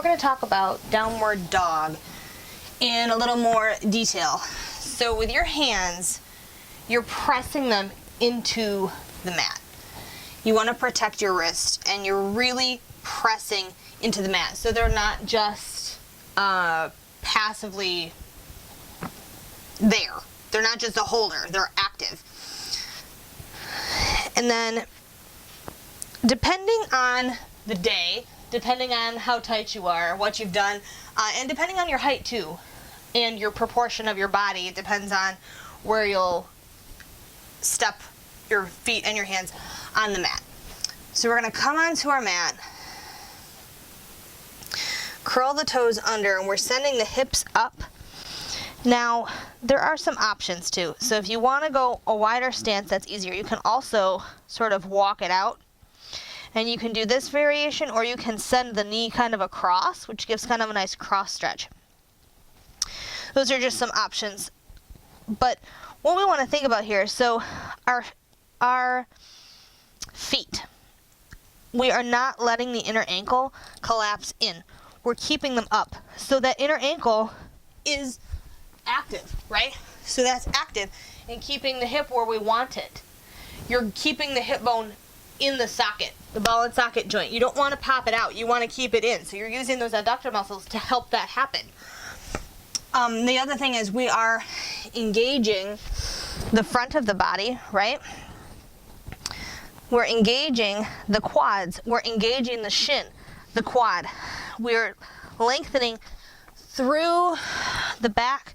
going to talk about downward dog in a little more detail. So with your hands, you're pressing them into the mat. You want to protect your wrist, and you're really pressing into the mat so they're not just passively there. They're not just a holder, they're active. And then depending on the day, depending on how tight you are, what you've done, and depending on your height too, and your proportion of your body, it depends on where you'll step your feet and your hands on the mat. So we're going to come onto our mat, curl the toes under, and we're sending the hips up. Now, there are some options too. So if you want to go a wider stance, that's easier. You can also sort of walk it out. And you can do this variation, or you can send the knee kind of across, which gives kind of a nice cross stretch. Those are just some options. But what we want to think about here, so our feet, we are not letting the inner ankle collapse in. We're keeping them up. So that inner ankle is active, right? So that's active and keeping the hip where we want it. You're keeping the hip bone in the socket, the ball and socket joint. You don't want to pop it out. You want to keep it in. So you're using those adductor muscles to help that happen. The other thing is we are engaging the front of the body, right? We're engaging the quads. We're engaging the shin, the quad. We're lengthening through the back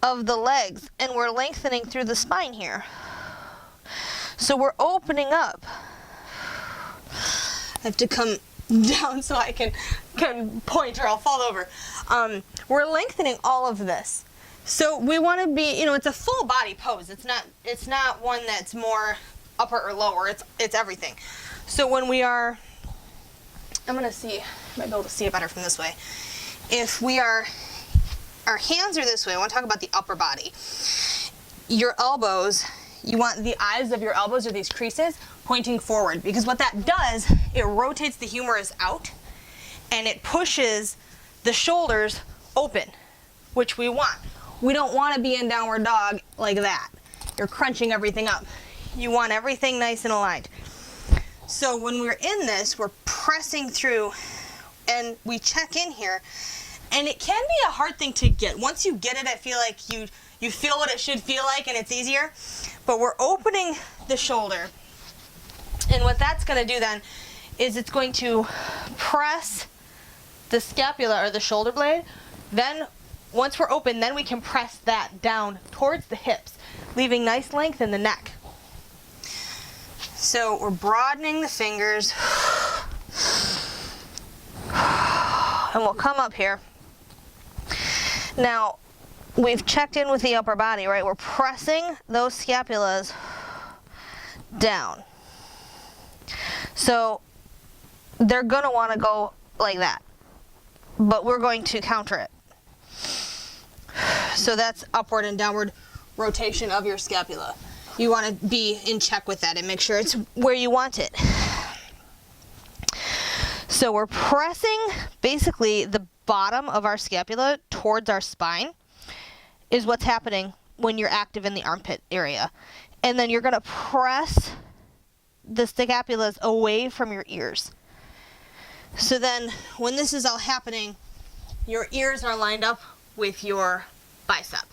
of the legs, and we're lengthening through the spine here. So we're opening up. I have to come down so I can point or I'll fall over. We're lengthening all of this. So we want to be, it's a full body pose. It's not one that's more upper or lower. It's everything. So when we are, I'm going to see, I might be able to see it better from this way. If we are, our hands are this way, I want to talk about the upper body. Your elbows, you want the eyes of your elbows, or these creases, pointing forward, because what that does, it rotates the humerus out and it pushes the shoulders open, which we want. We don't want to be in downward dog like that. You're crunching everything up. You want everything nice and aligned. So when we're in this, we're pressing through and we check in here, and it can be a hard thing to get. Once you get it, I feel like you feel what it should feel like and it's easier. But we're opening the shoulder. And what that's going to do then is it's going to press the scapula or the shoulder blade. Then once we're open, then we can press that down towards the hips, leaving nice length in the neck. So we're broadening the fingers. And we'll come up here. Now, we've checked in with the upper body, right? We're pressing those scapulas down. So they're going to want to go like that, but we're going to counter it. So that's upward and downward rotation of your scapula. You want to be in check with that and make sure it's where you want it. So we're pressing basically the bottom of our scapula towards our spine is what's happening when you're active in the armpit area. And then you're going to press the scapulas away from your ears. So then when this is all happening, your ears are lined up with your bicep.